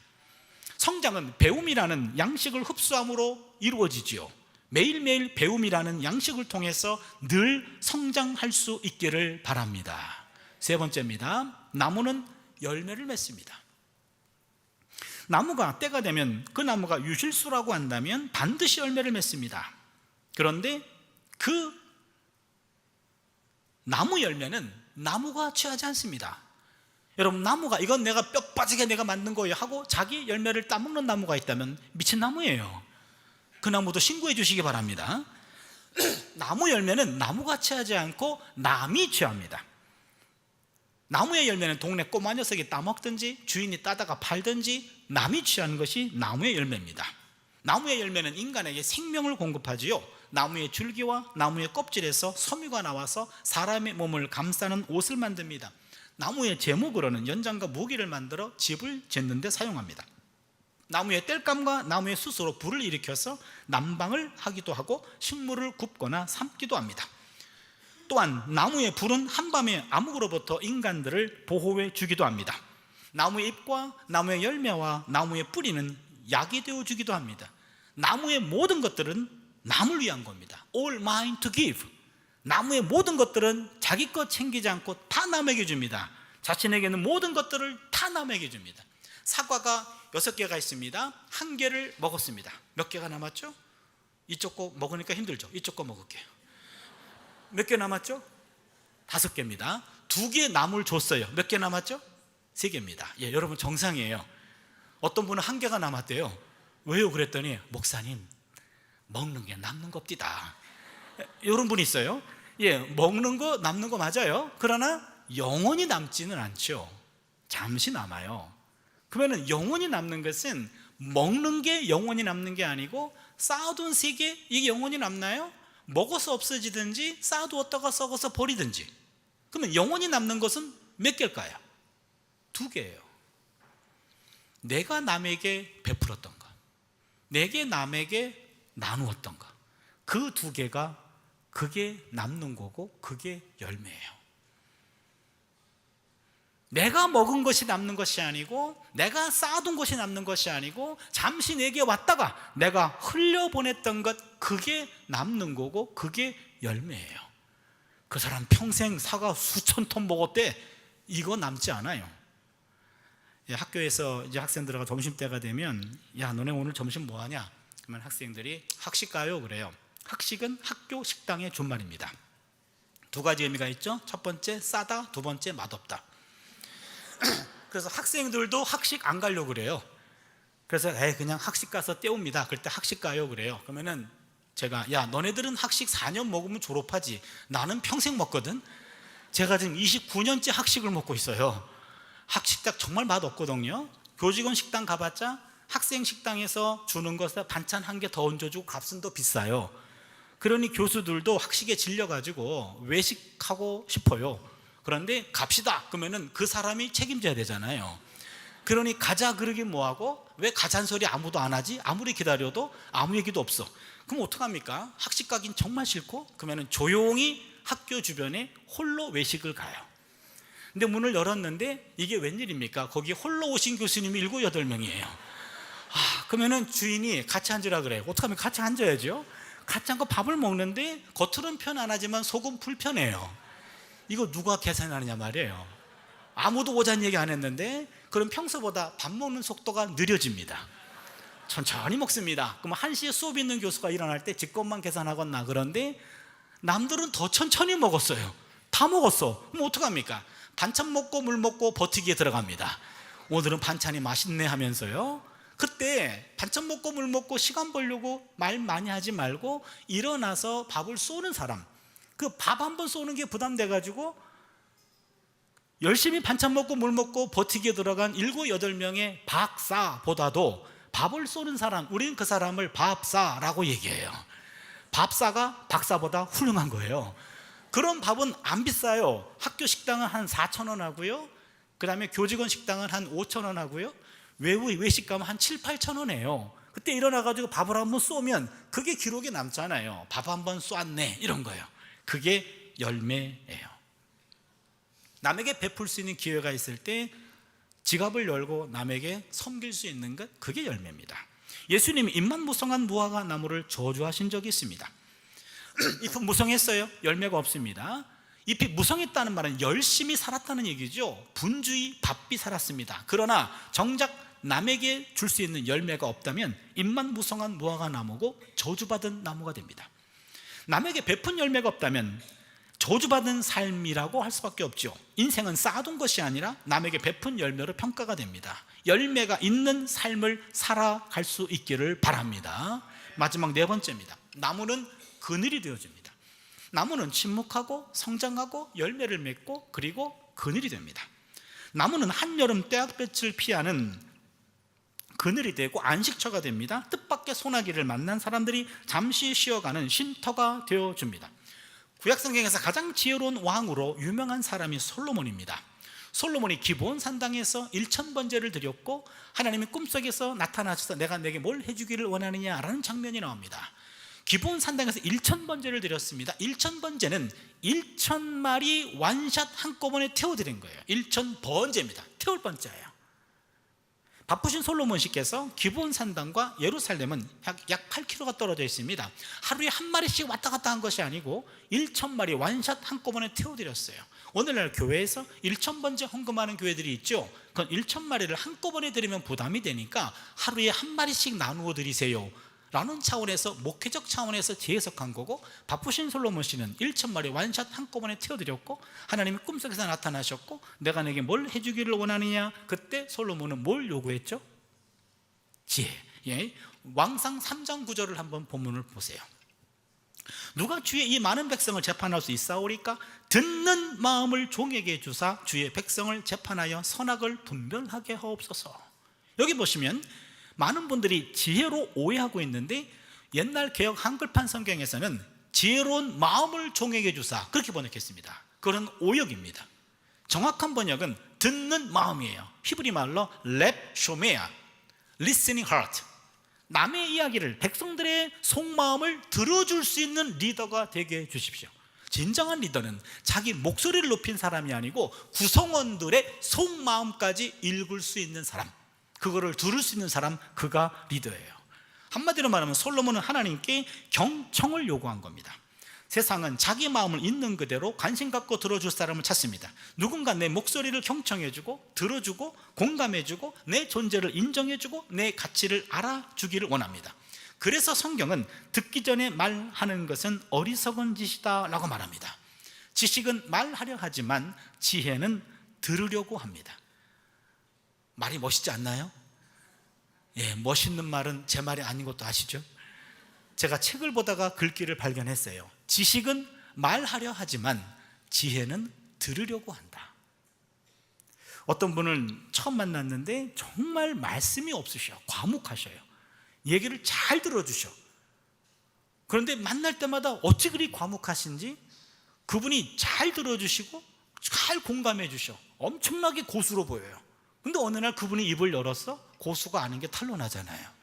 성장은 배움이라는 양식을 흡수함으로 이루어지지요. 매일매일 배움이라는 양식을 통해서 늘 성장할 수 있기를 바랍니다. 세 번째입니다. 나무는 열매를 맺습니다. 나무가 때가 되면 그 나무가 유실수라고 한다면 반드시 열매를 맺습니다. 그런데 그 나무 열매는 나무가 취하지 않습니다. 여러분, 나무가 이건 내가 뼈 빠지게 내가 만든 거예요 하고 자기 열매를 따먹는 나무가 있다면 미친 나무예요. 그 나무도 신고해 주시기 바랍니다. 나무 열매는 나무가 취하지 않고 남이 취합니다. 나무의 열매는 동네 꼬마 녀석이 따먹든지 주인이 따다가 팔든지 남이 취하는 것이 나무의 열매입니다. 나무의 열매는 인간에게 생명을 공급하지요. 나무의 줄기와 나무의 껍질에서 섬유가 나와서 사람의 몸을 감싸는 옷을 만듭니다. 나무의 제목으로는 연장과 무기를 만들어 집을 짓는 데 사용합니다. 나무의 땔감과 나무의 숯으로 불을 일으켜서 난방을 하기도 하고 식물을 굽거나 삶기도 합니다. 또한 나무의 불은 한밤에 암흑으로부터 인간들을 보호해 주기도 합니다. 나무의 잎과 나무의 열매와 나무의 뿌리는 약이 되어 주기도 합니다. 나무의 모든 것들은 남을 위한 겁니다. All mine to give. 나무의 모든 것들은 자기 것 챙기지 않고 다 남에게 줍니다. 자신에게는 모든 것들을 다 남에게 줍니다. 사과가 6개가 있습니다. 1개를 먹었습니다. 몇 개가 남았죠? 이쪽 거 먹으니까 힘들죠? 이쪽 거 먹을게요. 몇 개 남았죠? 5개입니다. 2개 나물 줬어요. 몇 개 남았죠? 3개입니다. 예, 여러분 정상이에요. 어떤 분은 1개가 남았대요. 왜요? 그랬더니 목사님, 먹는 게 남는 겁디다. 이런 분이 있어요. 예, 먹는 거 남는 거 맞아요. 그러나 영원히 남지는 않죠. 잠시 남아요. 그러면 영원히 남는 것은 먹는 게 영원히 남는 게 아니고 쌓아둔 3개, 이게 영원히 남나요? 먹어서 없어지든지 쌓아두었다가 썩어서 버리든지. 그러면 영원히 남는 것은 몇 개일까요? 2개예요. 내가 남에게 베풀었던 것, 내게 남에게 나누었던 것, 그 2개가 그게 남는 거고 그게 열매예요. 내가 먹은 것이 남는 것이 아니고 내가 쌓아둔 것이 남는 것이 아니고 잠시 내게 왔다가 내가 흘려보냈던 것, 그게 남는 거고 그게 열매예요. 그 사람 평생 사과 수천 톤 먹었대. 이거 남지 않아요. 예, 학교에서 이제 학생들하고 점심때가 되면 야, 너네 오늘 점심 뭐 하냐? 그러면 학생들이 학식 가요 그래요. 학식은 학교 식당의 준말입니다. 2가지 의미가 있죠. 첫 번째 싸다, 2번째 맛없다. 그래서 학생들도 학식 안 가려고 그래요. 그래서 그냥 학식 가서 때웁니다. 그럴 때 학식 가요 그래요. 그러면은 제가 야, 너네들은 학식 4년 먹으면 졸업하지, 나는 평생 먹거든. 제가 지금 29년째 학식을 먹고 있어요. 학식딱 정말 맛없거든요. 교직원 식당 가봤자 학생 식당에서 주는 것에 반찬 1개 더 얹어주고 값은 더 비싸요. 그러니 교수들도 학식에 질려가지고 외식하고 싶어요. 그런데 갑시다 그러면은 그 사람이 책임져야 되잖아요. 그러니 가자 그러긴 뭐하고, 왜 가자는 소리 아무도 안 하지? 아무리 기다려도 아무 얘기도 없어. 그럼 어떡합니까? 학식 가긴 정말 싫고, 그러면은 조용히 학교 주변에 홀로 외식을 가요. 근데 문을 열었는데 이게 웬일입니까? 거기 홀로 오신 교수님이 7, 8명이에요. 그러면은 주인이 같이 앉으라 그래요. 어떡하면 같이 앉아야죠. 같이 앉고 밥을 먹는데 겉으로는 편안하지만 속은 불편해요. 이거 누가 계산하느냐 말이에요. 아무도 오자는 얘기 안 했는데 그럼 평소보다 밥 먹는 속도가 느려집니다. 천천히 먹습니다. 그럼 1시에 수업 있는 교수가 일어날 때 지 것만 계산하겠나. 그런데 남들은 더 천천히 먹었어요. 다 먹었어. 그럼 어떡합니까? 반찬 먹고 물 먹고 버티기에 들어갑니다. 오늘은 반찬이 맛있네 하면서요. 그때 반찬 먹고 물 먹고 시간 벌려고 말 많이 하지 말고 일어나서 밥을 쏘는 사람, 그 밥 한 번 쏘는 게 부담돼가지고 열심히 반찬 먹고 물 먹고 버티기에 들어간 7, 8명의 박사보다도 밥을 쏘는 사람, 우리는 그 사람을 밥사라고 얘기해요. 밥사가 박사보다 훌륭한 거예요. 그런 밥은 안 비싸요. 학교 식당은 한 4,000원 하고요, 그 다음에 교직원 식당은 한 5,000원 하고요, 외식 가면 한 7, 8,000원이에요. 그때 일어나가지고 밥을 한번 쏘면 그게 기록에 남잖아요. 밥 한번 쏘았네, 이런 거예요. 그게 열매예요. 남에게 베풀 수 있는 기회가 있을 때 지갑을 열고 남에게 섬길 수 있는 것, 그게 열매입니다. 예수님이 잎만 무성한 무화과 나무를 저주하신 적이 있습니다. 잎은 무성했어요? 열매가 없습니다. 잎이 무성했다는 말은 열심히 살았다는 얘기죠. 분주히 바삐 살았습니다. 그러나 정작 남에게 줄 수 있는 열매가 없다면 잎만 무성한 무화과 나무고 저주받은 나무가 됩니다. 남에게 베푼 열매가 없다면 저주받은 삶이라고 할 수밖에 없죠. 인생은 쌓아둔 것이 아니라 남에게 베푼 열매로 평가가 됩니다. 열매가 있는 삶을 살아갈 수 있기를 바랍니다. 마지막 4번째입니다. 나무는 그늘이 되어줍니다. 나무는 침묵하고 성장하고 열매를 맺고 그리고 그늘이 됩니다. 나무는 한여름 때학볕을 피하는 그늘이 되고 안식처가 됩니다. 뜻밖의 소나기를 만난 사람들이 잠시 쉬어가는 쉼터가 되어줍니다. 구약성경에서 가장 지혜로운 왕으로 유명한 사람이 솔로몬입니다. 솔로몬이 기브온 산당에서 1000번제를 드렸고 하나님이 꿈속에서 나타나셔서 내가 내게 뭘 해주기를 원하느냐라는 장면이 나옵니다. 기브온 산당에서 1000번제를 드렸습니다. 1000번제는 1000마리 완샷 한꺼번에 태워드린 거예요. 1000번제입니다. 태울 번째예요. 바쁘신 솔로몬 씨께서 기브온 산당과 예루살렘은 약 8km가 떨어져 있습니다. 하루에 한 마리씩 왔다 갔다 한 것이 아니고 1000마리 완샷 한꺼번에 태워드렸어요. 오늘날 교회에서 1000번째 헌금하는 교회들이 있죠. 그건 1000마리를 한꺼번에 드리면 부담이 되니까 하루에 한 마리씩 나누어 드리세요 라는 차원에서, 목회적 차원에서 재해석한 거고, 바쁘신 솔로몬 씨는 1,000마리 완샷 한꺼번에 태워드렸고, 하나님이 꿈속에서 나타나셨고, 내가 내게 뭘 해주기를 원하느냐. 그때 솔로몬은 뭘 요구했죠? 지혜. 예. 왕상 3장 9절을 한번 본문을 보세요. 누가 주의 이 많은 백성을 재판할 수 있사오리까? 듣는 마음을 종에게 주사 주의 백성을 재판하여 선악을 분별하게 하옵소서. 여기 보시면 많은 분들이 지혜로 오해하고 있는데, 옛날 개역 한글판 성경에서는 지혜로운 마음을 종에게 주사 그렇게 번역했습니다. 그건 오역입니다. 정확한 번역은 듣는 마음이에요. 히브리 말로 렙 쇼메아, listening heart. 남의 이야기를, 백성들의 속마음을 들어줄 수 있는 리더가 되게 해주십시오. 진정한 리더는 자기 목소리를 높인 사람이 아니고 구성원들의 속마음까지 읽을 수 있는 사람, 그거를 들을 수 있는 사람, 그가 리더예요. 한마디로 말하면 솔로몬은 하나님께 경청을 요구한 겁니다. 세상은 자기 마음을 있는 그대로 관심 갖고 들어줄 사람을 찾습니다. 누군가 내 목소리를 경청해주고 들어주고 공감해주고 내 존재를 인정해주고 내 가치를 알아주기를 원합니다. 그래서 성경은 듣기 전에 말하는 것은 어리석은 짓이다 라고 말합니다. 지식은 말하려 하지만 지혜는 들으려고 합니다. 말이 멋있지 않나요? 예, 멋있는 말은 제 말이 아닌 것도 아시죠? 제가 책을 보다가 글귀를 발견했어요. 지식은 말하려 하지만 지혜는 들으려고 한다. 어떤 분을 처음 만났는데 정말 말씀이 없으셔. 과묵하셔요. 얘기를 잘 들어주셔. 그런데 만날 때마다 어찌 그리 과묵하신지 그분이 잘 들어주시고 잘 공감해 주셔. 엄청나게 고수로 보여요. 근데 어느 날 그분이 입을 열었어? 고수가 아닌 게 탄로나잖아요.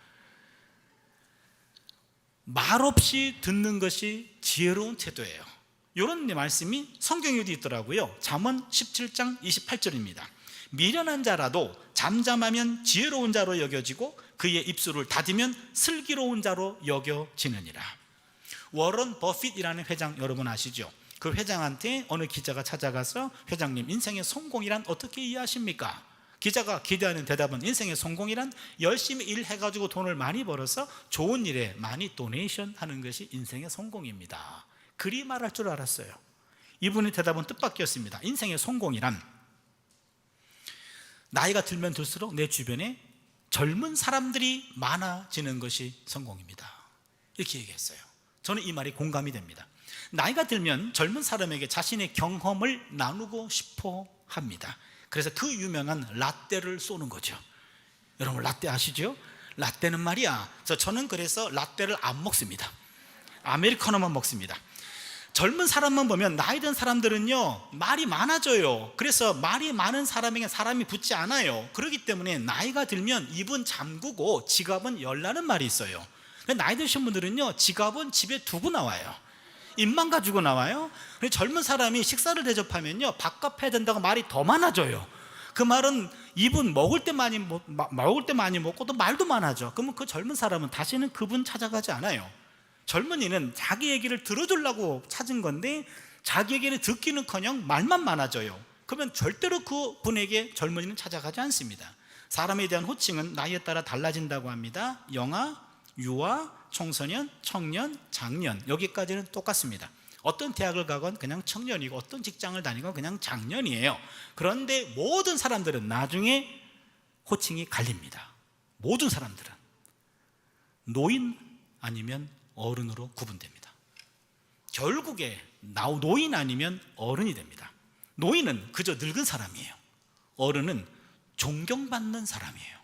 말없이 듣는 것이 지혜로운 태도예요. 이런 말씀이 성경에도 있더라고요. 잠언 17장 28절입니다. 미련한 자라도 잠잠하면 지혜로운 자로 여겨지고 그의 입술을 닫으면 슬기로운 자로 여겨지느니라. 워런 버핏이라는 회장 여러분 아시죠? 그 회장한테 어느 기자가 찾아가서 회장님, 인생의 성공이란 어떻게 이해하십니까? 기자가 기대하는 대답은 인생의 성공이란 열심히 일해가지고 돈을 많이 벌어서 좋은 일에 많이 도네이션 하는 것이 인생의 성공입니다. 그리 말할 줄 알았어요. 이분의 대답은 뜻밖이었습니다. 인생의 성공이란 나이가 들면 들수록 내 주변에 젊은 사람들이 많아지는 것이 성공입니다. 이렇게 얘기했어요. 저는 이 말이 공감이 됩니다. 나이가 들면 젊은 사람에게 자신의 경험을 나누고 싶어 합니다. 그래서 그 유명한 라떼를 쏘는 거죠. 여러분 라떼 아시죠? 라떼는 말이야, 저는 그래서 라떼를 안 먹습니다. 아메리카노만 먹습니다. 젊은 사람만 보면 나이 든 사람들은요 말이 많아져요. 그래서 말이 많은 사람에게 사람이 붙지 않아요. 그렇기 때문에 나이가 들면 입은 잠그고 지갑은 열라는 말이 있어요. 나이 드신 분들은요 지갑은 집에 두고 나와요. 입만 가지고 나와요. 젊은 사람이 식사를 대접하면요 밥값 해야 된다고 말이 더 많아져요. 그 말은 입은 먹을 때 많이 먹고 또 말도 많아져. 그러면 그 젊은 사람은 다시는 그분 찾아가지 않아요. 젊은이는 자기 얘기를 들어주려고 찾은 건데 자기 얘기를 듣기는커녕 말만 많아져요. 그러면 절대로 그 분에게 젊은이는 찾아가지 않습니다. 사람에 대한 호칭은 나이에 따라 달라진다고 합니다. 영아, 유아, 청소년, 청년, 장년, 여기까지는 똑같습니다. 어떤 대학을 가건 그냥 청년이고 어떤 직장을 다니건 그냥 장년이에요. 그런데 모든 사람들은 나중에 호칭이 갈립니다. 모든 사람들은 노인 아니면 어른으로 구분됩니다. 결국에 노인 아니면 어른이 됩니다. 노인은 그저 늙은 사람이에요. 어른은 존경받는 사람이에요.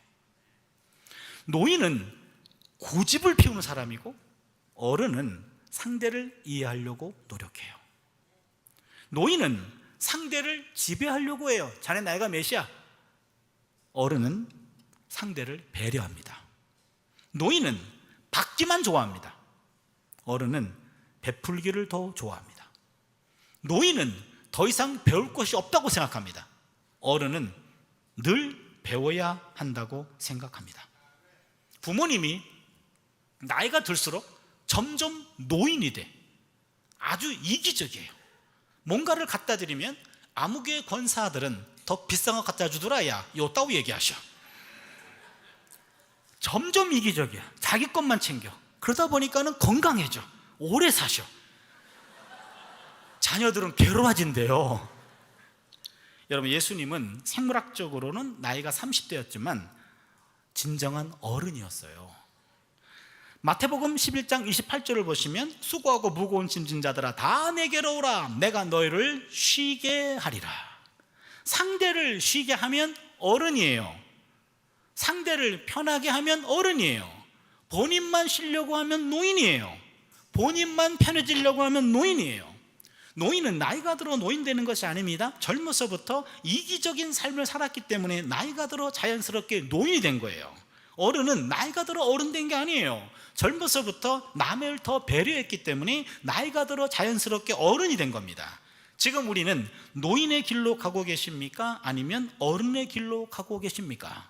노인은 고집을 피우는 사람이고 어른은 상대를 이해하려고 노력해요. 노인은 상대를 지배하려고 해요. 자네 나이가 몇이야? 어른은 상대를 배려합니다. 노인은 받기만 좋아합니다. 어른은 베풀기를 더 좋아합니다. 노인은 더 이상 배울 것이 없다고 생각합니다. 어른은 늘 배워야 한다고 생각합니다. 부모님이 나이가 들수록 점점 노인이 돼. 아주 이기적이에요. 뭔가를 갖다 드리면 암흑의 권사들은 더 비싼 거 갖다 주더라 야 요따고 얘기하셔. 점점 이기적이야. 자기 것만 챙겨. 그러다 보니까는 건강해져, 오래 사셔. 자녀들은 괴로워진대요. 여러분, 예수님은 생물학적으로는 나이가 30대였지만 진정한 어른이었어요. 마태복음 11장 28절을 보시면 수고하고 무거운 짐진 자들아 다 내게로 오라, 내가 너희를 쉬게 하리라. 상대를 쉬게 하면 어른이에요. 상대를 편하게 하면 어른이에요. 본인만 쉬려고 하면 노인이에요. 본인만 편해지려고 하면 노인이에요. 노인은 나이가 들어 노인 되는 것이 아닙니다. 젊어서부터 이기적인 삶을 살았기 때문에 나이가 들어 자연스럽게 노인이 된 거예요. 어른은 나이가 들어 어른 된 게 아니에요. 젊어서부터 남을 더 배려했기 때문에 나이가 들어 자연스럽게 어른이 된 겁니다. 지금 우리는 노인의 길로 가고 계십니까? 아니면 어른의 길로 가고 계십니까?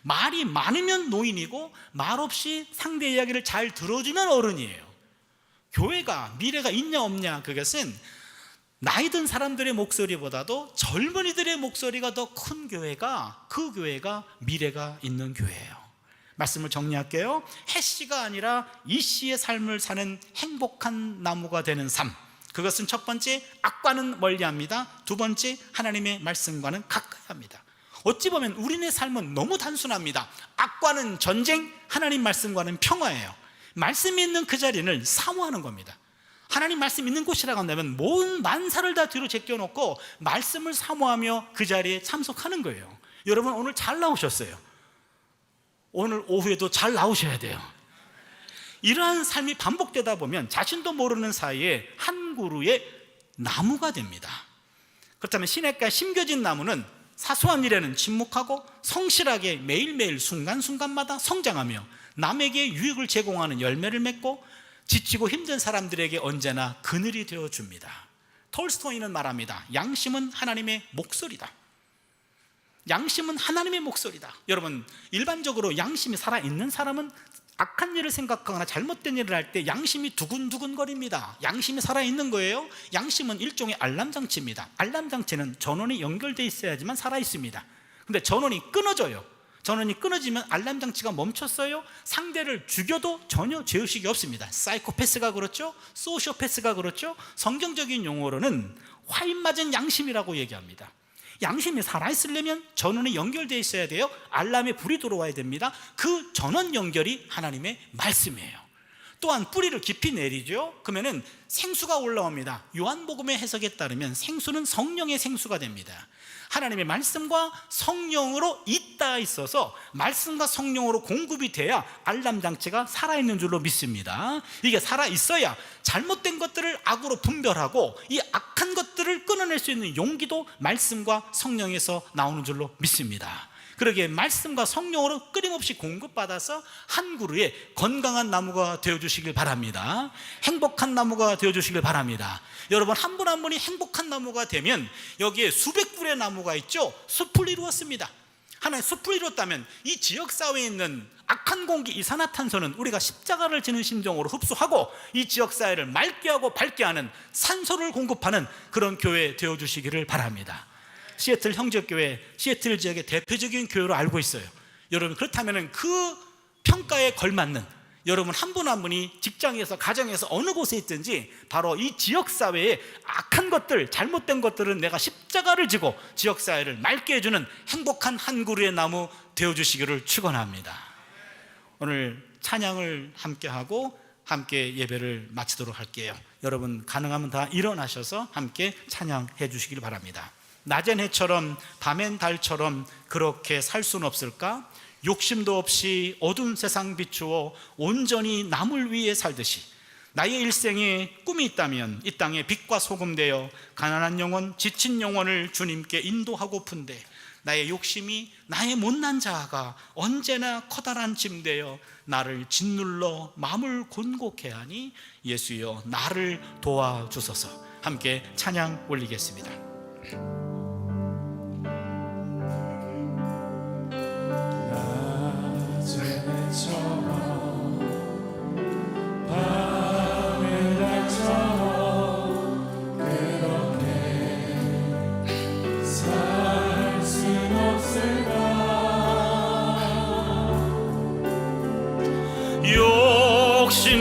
말이 많으면 노인이고 말 없이 상대 이야기를 잘 들어주면 어른이에요. 교회가 미래가 있냐 없냐, 그것은 나이 든 사람들의 목소리보다도 젊은이들의 목소리가 더 큰 교회가, 그 교회가 미래가 있는 교회예요. 말씀을 정리할게요. 해씨가 아니라 이씨의 삶을 사는 행복한 나무가 되는 삶, 그것은 첫 번째, 악과는 멀리합니다. 두 번째, 하나님의 말씀과는 가까이 합니다. 어찌 보면 우리네 삶은 너무 단순합니다. 악과는 전쟁, 하나님 말씀과는 평화예요. 말씀이 있는 그 자리를 사모하는 겁니다. 하나님 말씀 있는 곳이라고 한다면 모든 만사를 다 뒤로 제껴놓고 말씀을 사모하며 그 자리에 참석하는 거예요. 여러분, 오늘 잘 나오셨어요. 오늘 오후에도 잘 나오셔야 돼요. 이러한 삶이 반복되다 보면 자신도 모르는 사이에 한 그루의 나무가 됩니다. 그렇다면 시냇가에 심겨진 나무는 사소한 일에는 침묵하고 성실하게 매일매일 순간순간마다 성장하며 남에게 유익을 제공하는 열매를 맺고 지치고 힘든 사람들에게 언제나 그늘이 되어줍니다. 톨스토이는 말합니다. 양심은 하나님의 목소리다. 양심은 하나님의 목소리다. 여러분, 일반적으로 양심이 살아있는 사람은 악한 일을 생각하거나 잘못된 일을 할 때 양심이 두근두근거립니다. 양심이 살아있는 거예요. 양심은 일종의 알람장치입니다. 알람장치는 전원이 연결되어 있어야지만 살아있습니다. 근데 전원이 끊어져요. 전원이 끊어지면 알람장치가 멈췄어요. 상대를 죽여도 전혀 죄의식이 없습니다. 사이코패스가 그렇죠. 소시오패스가 그렇죠. 성경적인 용어로는 화인 맞은 양심이라고 얘기합니다. 양심이 살아있으려면 전원이 연결되어 있어야 돼요. 알람에 불이 들어와야 됩니다. 그 전원 연결이 하나님의 말씀이에요. 또한 뿌리를 깊이 내리죠. 그러면은 생수가 올라옵니다. 요한복음의 해석에 따르면 생수는 성령의 생수가 됩니다. 하나님의 말씀과 성령으로 잇닿아 있어서 말씀과 성령으로 공급이 돼야 알람장치가 살아있는 줄로 믿습니다. 이게 살아있어야 잘못된 것들을 악으로 분별하고 이 악한 것들을 끊어낼 수 있는 용기도 말씀과 성령에서 나오는 줄로 믿습니다. 그러기에 말씀과 성령으로 끊임없이 공급받아서 한 그루의 건강한 나무가 되어주시길 바랍니다. 행복한 나무가 되어주시길 바랍니다. 여러분, 한 분 한 분이 행복한 나무가 되면 여기에 수백 그루의 나무가 있죠. 숲을 이루었습니다. 하나의 숲을 이뤘다면 이 지역사회에 있는 악한 공기, 이산화탄소는 우리가 십자가를 지는 심정으로 흡수하고 이 지역사회를 맑게 하고 밝게 하는 산소를 공급하는 그런 교회 되어주시기를 바랍니다. 시애틀 형제교회, 시애틀 지역의 대표적인 교회로 알고 있어요. 여러분, 그렇다면 그 평가에 걸맞는 여러분 한 분 한 분이 직장에서, 가정에서, 어느 곳에 있든지 바로 이 지역사회의 악한 것들, 잘못된 것들은 내가 십자가를 지고 지역사회를 맑게 해주는 행복한 한 그루의 나무 되어주시기를 축원합니다. 오늘 찬양을 함께하고 함께 예배를 마치도록 할게요. 여러분, 가능하면 다 일어나셔서 함께 찬양해 주시길 바랍니다. 낮엔 해처럼 밤엔 달처럼 그렇게 살 수는 없을까? 욕심도 없이 어두운 세상 비추어 온전히 남을 위해 살듯이 나의 일생에 꿈이 있다면 이 땅에 빛과 소금 되어 가난한 영혼, 지친 영혼을 주님께 인도하고픈데 나의 욕심이, 나의 못난 자아가 언제나 커다란 짐 되어 나를 짓눌러 마음을 곤곡해 하니 예수여 나를 도와주소서. 함께 찬양 올리겠습니다. 욕심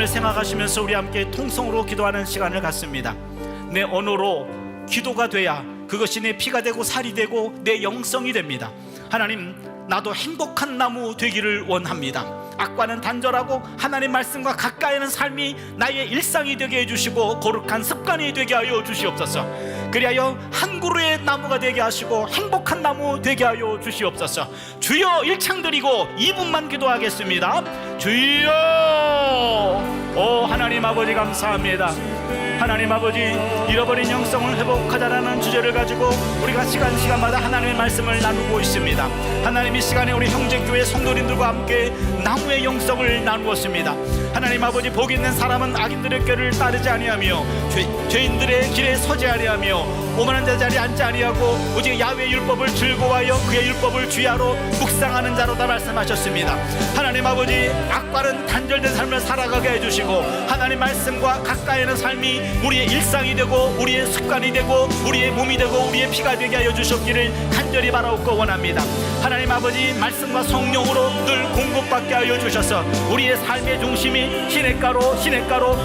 말씀을 생각하시면서 우리 함께 통성으로 기도하는 시간을 갖습니다. 내 언어로 기도가 돼야 그것이 내 피가 되고 살이 되고 내 영성이 됩니다. 하나님, 나도 행복한 나무 되기를 원합니다. 악과는 단절하고 하나님 말씀과 가까이 하는 삶이 나의 일상이 되게 해주시고 거룩한 습관이 되게 하여 주시옵소서. 그리하여 한 그루의 나무가 되게 하시고 행복한 나무 되게 하여 주시옵소서. 주여, 일창드리고 2분만 기도하겠습니다. 주여. 오 하나님 아버지, 감사합니다. 하나님 아버지, 잃어버린 영성을 회복하자라는 주제를 가지고 우리가 시간마다 하나님의 말씀을 나누고 있습니다. 하나님, 이 시간에 우리 형제교회 성도님들과 함께 나무의 영성을 나누었습니다. 하나님 아버지, 복 있는 사람은 악인들의 꾀를 따르지 아니하며 죄인들의 길에 서지 아니하며 오만한 자 자리에 앉지 아니하고 오직 야훼의 율법을 즐거워하여 그의 율법을 주야로 묵상하는 자로다 말씀하셨습니다. 하나님 아버지, 악과는 단절된 삶을 살아가게 해주시고 하나님 말씀과 가까이 하는 삶이 우리의 일상이 되고 우리의 습관이 되고 우리의 몸이 되고 우리의 피가 되게 하여 주셨기를 간절히 바라옵고 원합니다. 하나님 아버지, 말씀과 성령으로 늘 공급받게 하여 주셔서 우리의 삶의 중심이 시냇가로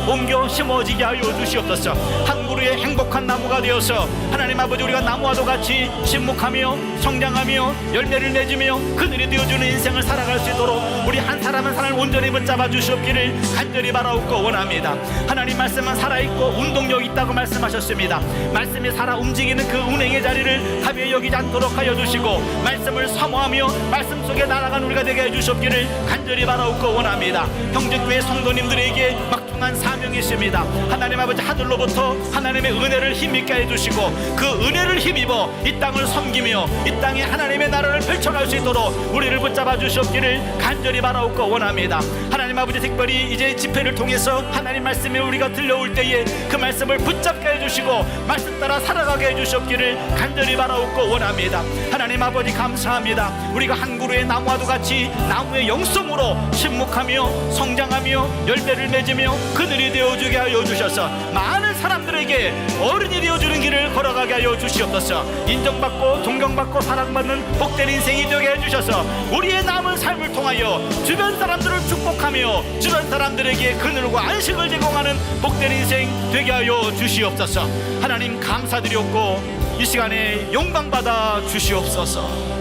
옮겨 심어지게 하여 주시옵소서. 한 그루의 행복한 나무가 되어서 하나님 아버지, 우리가 나무와도 같이 신목하며 성장하며 열매를 맺으며 그늘이 되어주는 인생을 살아갈 수 있도록 우리 한 사람 한 사람을 온전히 붙잡아 주시옵기를 간절히 바라옵고 원합니다. 하나님 말씀은 살아있고 운동력 있다고 말씀하셨습니다. 말씀이 살아 움직이는 그 운행의 자리를 가벼이 여기지 않도록 하여 주시고 말씀을 사모하며 말씀 속에 날아간 우리가 되게 해주셨기를 간절히 바라옵고 원합니다. 형제교회 성도님들에게 막중한 사명이 있습니다. 하나님 아버지, 하늘로부터 하나님의 은혜를 힘있게 해주시고 그 은혜를 힘입어 이 땅을 섬기며 이 땅에 하나님의 나라를 펼쳐갈 수 있도록 우리를 붙잡아 주시옵기를 간절히 바라옵고 원합니다. 하나님 아버지, 특별히 이제 집회를 통해서 하나님 말씀이 우리가 들려올 때에 그 말씀을 붙잡게 해주시고 말씀 따라 살아가게 해주시옵기를 간절히 바라옵고 원합니다. 하나님 아버지, 감사합니다. 우리가 한 그루의 나무와도 같이 나무의 영성으로 신목하며 성장하며 열매를 맺으며 그늘이 되어주게 하여 주셔서 많은 사람들에게 어른이 되어주는 길을 걸어가게 하여 주시옵소서. 인정받고 존경받고 사랑받는 복된 인생이 되게 해주셔서 우리의 남은 삶을 통하여 주변 사람들을 축복하며 주변 사람들에게 그늘과 안식을 제공하는 복된 인생 되게 하여 주시옵소서. 하나님, 감사드렸고 이 시간에 영광받아 주시옵소서.